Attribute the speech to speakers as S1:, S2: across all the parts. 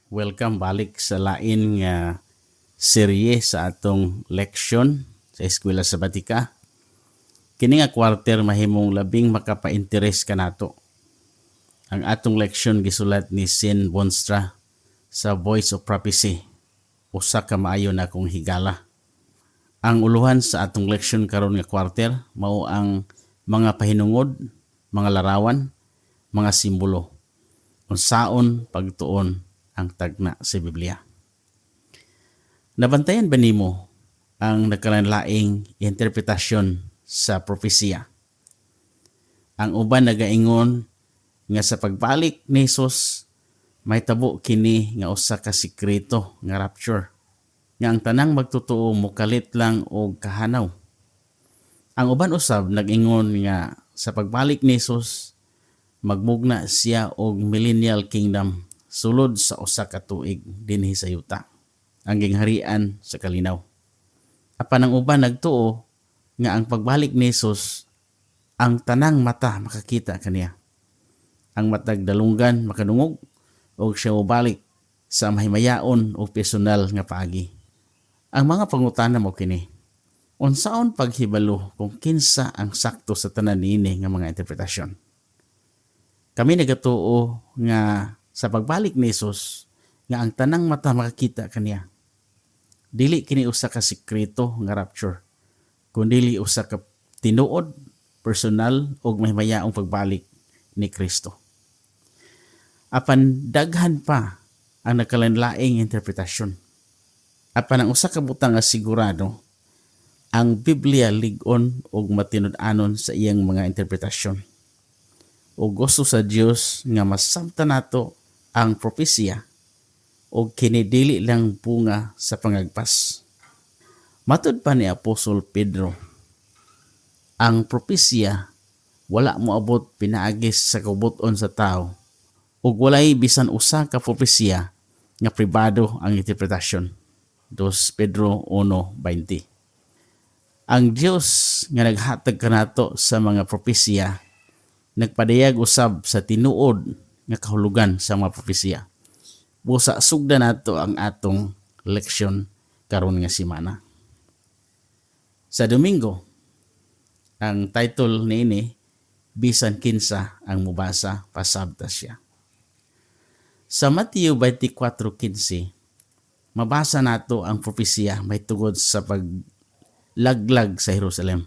S1: Welcome balik sa lain nga serye sa atong leksyon sa Eskwela Sabatika. Kini nga quarter mahimong labing makapainteres kanato. Ang atong leksyon gisulat ni Sin Bonstra sa Voice of Prophecy. Usa ka maayo na kong higala. Ang uluhan sa atong leksyon karon nga quarter mao ang mga pahinungod, mga larawan, mga simbolo. Unsaon pagtuon ang tagna sa Biblia. Nabantayan ba nimo ang nakalanlaing interpretasyon sa propesya? Ang uban nagaingon nga sa pagbalik ni Jesus may tabo kini nga usa ka sikreto nga rapture nga ang tanang magtotoo mukalit lang og kahanaw. Ang uban usab nag-ingon nga sa pagbalik ni Jesus magmugna siya og millennial kingdom sulod sa usa ka tuig dinhi sa yuta, ang gingharian sa kalinaw. Apan ang uban nagtuo nga ang pagbalik ni Jesus ang tanang mata makakita kaniya. Ang matag dalunggan makadungog og siya mobalik sa mahimayaon o personal nga paagi. Ang mga pangutana mo kini, unsaon paghibalo kung kinsa ang sakto sa tanan niini nga mga interpretasyon? Kami nagatuo nga sa pagbalik ni Jesus nga ang tanang mata makakita kaniya. Dili kini usa ka sikreto nga rapture, kundi usa ka tinuod, personal ug mahimayaong pagbalik ni Kristo. Apan daghan pa ang nakalanlaing interpretasyon. Apan ang usa ka butang nga sigurado, ang Biblia lig-on ug matinud-anon sa iyang mga interpretasyon. O gusto sa Dios nga masabtan nato ang propesya o kinidili lang bunga sa pangagpas. Matud pa ni Apostol Pedro, ang propesya wala moabot pinaagis sa kabuton sa tao ug walay bisan usa ka propesya nga pribado ang interpretasyon. 2 Pedro 1:20. Ang Dios nga naghatag kanato sa mga propesya nagpadayag usab sa tinuod nga kahulugan sa mga propesya. Busa sugda nato ang atong leksyon karon nga semana. Sa Domingo, ang title niini bisan kinsa ang mubasa pasabta siya. Sa Mateo 24:15, mabasa nato ang propesya may tungod sa paglaglag sa Jerusalem.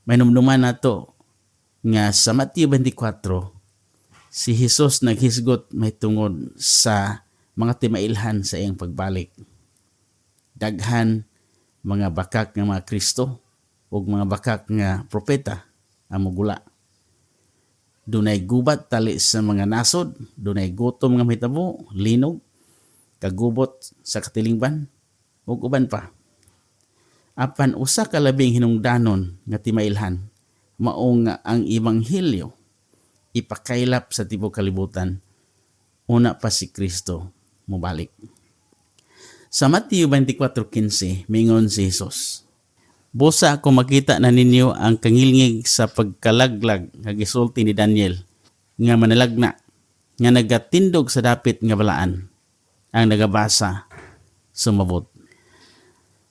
S1: May numduman nato nga sa Mateo 24, si Jesus naghisgot may tungod sa mga timailhan sa iyang pagbalik. Daghan mga bakak nga mga Kristo ug mga bakak nga propeta ang mugula. Dunay gubat tali sa mga nasod, dunay gutom nga mahitabo, linog, kagubot sa katilingban ug uban pa. Apan usa ka labing hinungdanon nga timailhan mao nga ang ebanghelyo ipakailap sa tibuok kalibutan una pa si Kristo mobalik. Sa Mateo 24:15 mingon si Jesus, busa ako makita na ninyo ang kangilngig sa pagkalaglag nga gisulti ni Daniel nga manalagna nga nagatindog sa dapit nga balaan ang nagabasa sumabot.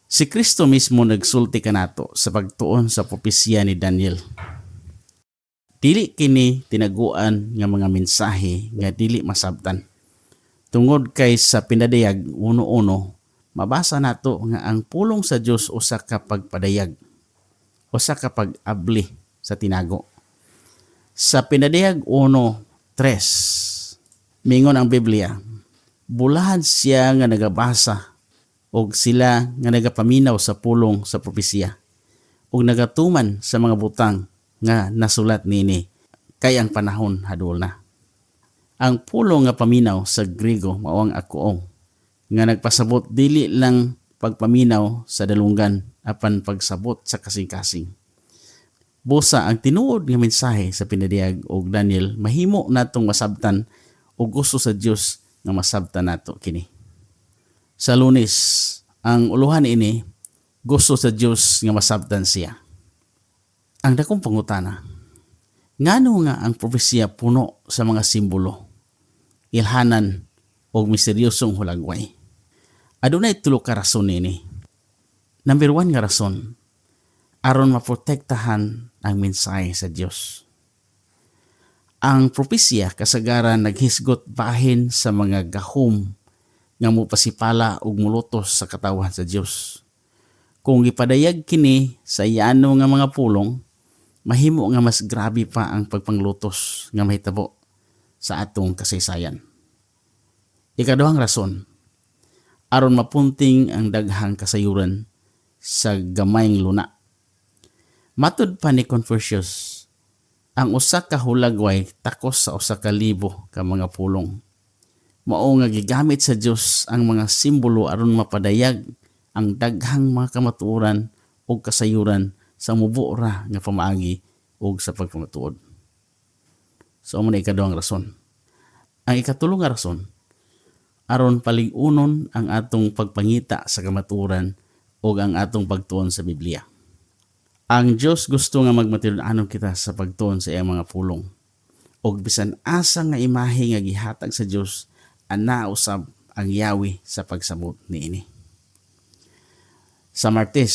S1: Si Kristo mismo nagsulti kanato sa pagtuon sa propesya ni Daniel. Dili kini tinaguan nga mga mensahe nga dili masabtan. Tungod kay sa pinadayag 1:1, mabasa nato nga ang pulong sa Dios usa ka pagpadayag, usa ka pag-abli sa tinago. Sa pinadayag 1:3, mingon ang Biblia, bulahan siya nga nagabasa og sila nga nagapaminaw sa pulong sa propesya ug nagatuman sa mga butang nga nasulat nini kay ang panahon hadul na. Ang pulong nga paminaw sa Griego mao ang akuong nga nagpasabot dili lang pagpaminaw sa dalunggan apan pagsabot sa kasing-kasing. Busa ang tinuod nga mensahe sa pinadayag og Daniel mahimo natong masabtan ug gusto sa Dios nga masabtan nato kini. Sa Lunes, ang uluhan ini gusto sa Dios nga masabtan siya. Ang dakong pangutana, ngano nga ang propesya puno sa mga simbolo, ilhanan o misteryosong hulagway. Adunay tulo ka rason nini. Number 1 nga rason, aron maprotektahan ang mensahe sa Dios. Ang propesya kasagaran naghisgot bahin sa mga gahom nga mopasipala ug mulutos sa katawhan sa Dios. Kung ipadayag kini sa iyano nga mga pulong, mahimo nga mas grabe pa ang pagpanglutos nga mahitabo sa atong kasaysayan. Ikaduhang rason, aron mapunting ang daghang kasayuran sa gamayng luna. Matud pa ni Confucius, ang usa ka hulagway takos sa usa ka libo ka mga pulong. Mao nga gigamit sa Dios ang mga simbolo aron mapadayag ang daghang mga kamatuoran o kasayuran sa mubura nga pamaagi o sa pagpamatuod. So mo na ikaduhang rason. Ang ikatulong nga rason, aron palig-unon ang atong pagpangita sa kamatuoran o ang atong pagtuon sa Biblia. Ang Diyos gusto nga magmatinud-anon kita sa pagtuon sa iyang mga pulong. O bisan asa nga imahe nga gihatag sa Diyos, ana usab ang yawi sa pagsabot niini. Sa Martes,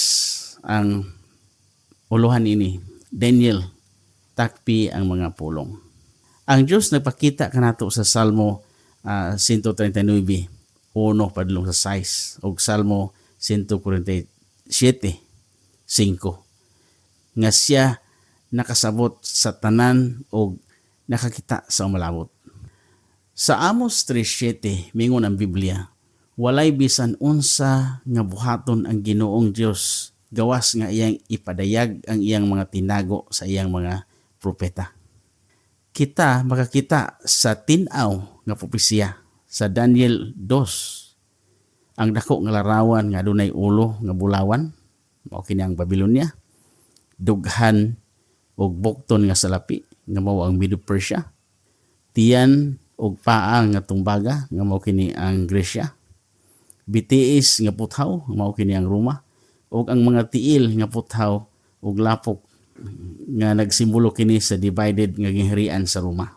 S1: ang uluhan ini, Daniel, takpi ang mga pulong. Ang Diyos nagpakita kanato sa Salmo 139, 1 padulong sa 6, o Salmo 147, 5. Nga siya nakasabot sa tanan o nakakita sa umalabot. Sa Amos 3:7 mingon ang Biblia, walay bisan unsa nga buhaton ang Ginoong Dios gawas nga iyang ipadayag ang iyang mga tinago sa iyang mga propeta. Kita makakita sa tin-aw nga propesya sa Daniel 2, ang dako nga larawan nga adunay ulo nga bulawan, mao kini ang Babylonia, dughan og bukton nga salapi nga mao ang Medo-Persia, tiyan og paa nga tumbaga nga mao kini ang Gresya, bitiis nga puthaw nga mao kini ang Roma, ug ang mga tiil nga puthaw ug lapok nga nagsimbolo kini sa divided nga gingharian sa Roma.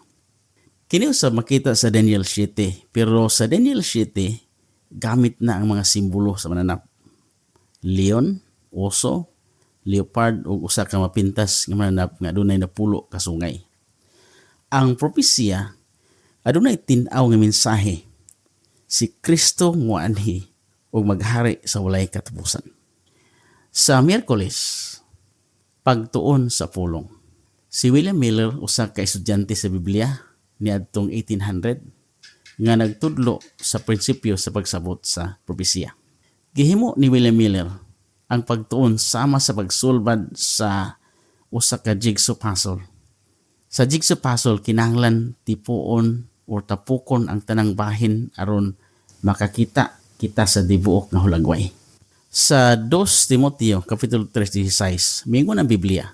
S1: Kini usab makita sa Daniel 7, pero sa Daniel 7 gamit na ang mga simbolo sa mananap. Leon, oso, leopard ug usa ka mapintas nga mananap nga adunay napulo ka sungay. Ang propesya adunay tin-aw nga mensahe. Si Kristo moanhi ug maghari sa walay katapusan. Sa Miyerkules, pagtuon sa pulong. Si William Miller, usa ka estudyante sa Biblia niadtong 1800 nga nagtudlo sa prinsipyo sa pagsabot sa propesya. Gihimo ni William Miller ang pagtuon sama sa pagsulbad sa usa ka jigsaw puzzle. Sa jigsaw puzzle kinahanglan tipuon o tapukon ang tanang bahin aron makakita kita sa dibuok nga hulagway. Sa 2 Timoteo kapitulo 3:16 mingon ang Biblia,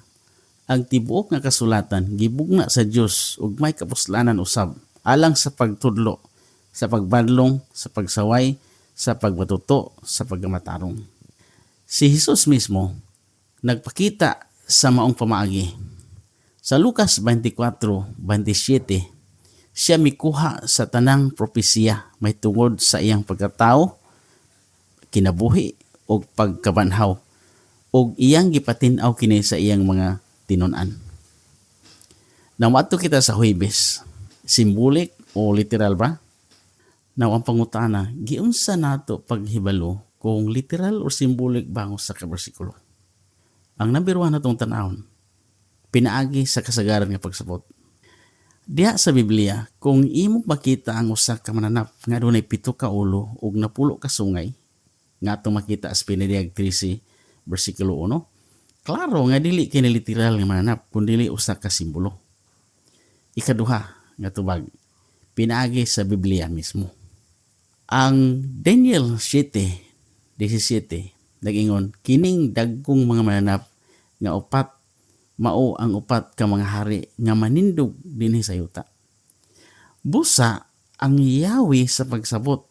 S1: ang tibuok nga kasulatan gibugna sa Dios ug may kapuslanan usab alang sa pagtudlo, sa pagbadlong, sa pagsaway, sa pagmatuto, sa pagamatarong. Si Jesus mismo nagpakita sa maong pamaagi. Sa Lucas 24:27, siya mikuha sa tanang propesya may tungod sa iyang pagkatao, kinabuhi o pagkabanhaw, o iyang gipatin-aw kini sa iyang mga tinun-an. Nawato kita sa Huwebes, simbolik o literal ba? Now ang pangutana, giunsa nato paghibalo kung literal o simbolik bango sa kabersikulo? Ang number 1 natong tanawon, pinaagi sa kasagaran nga pagsabot. Diha sa Biblia, kung imo makita ang usa ka mananap nga adunay 7 ka ulo ug napulo ka sungay, nga atong makita sa Pinadiag 13 bersikulo 1, klaro nga dili kini literal nga mananap kundi usa ka simbolo. Ikaduha nga tubag, pinaagi sa Biblia mismo. Ang Daniel 7:17 nag-ingon, kining dagkong mga mananap nga upat mao ang upat ka mga hari nga manindog dinhi sa yuta. Busa ang yawi sa pagsabot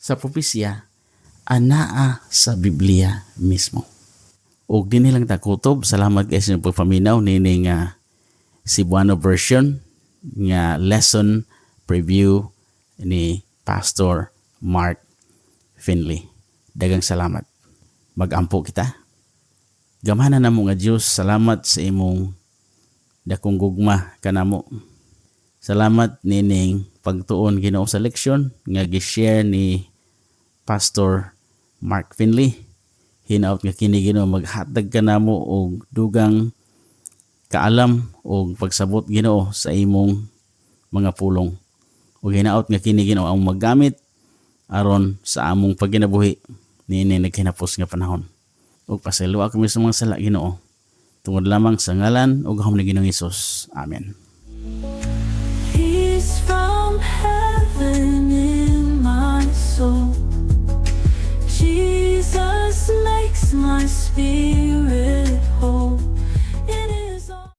S1: sa propesya anaa sa Biblia mismo. Og dinhi lang ta kutob, salamat guys sa pagpaminaw nini nga Cebuano version nga lesson preview ni Pastor Mark Finley. Dagang salamat. Magampo kita. Gamahanan namo nga Dios, salamat sa imong dakong gugma kanamo. Salamat nining pagtuon Ginoo sa leksyon nga gi-share ni Pastor Mark Finley. Hinaut nga kini Ginoo maghatag kanamo og dugang kaalam og pagsabot Ginoo sa imong mga pulong. Ug hinaut nga kini Ginoo ang maggamit aron sa among pagkinabuhi niini naghinapos nga panahon. Ug pasayloa kami sa mga sala Ginoo. Tungod lamang sa ngalan ug gahom ni Ginoong Hesus. Amen.
S2: Peace from heaven in my soul. Jesus makes my spirit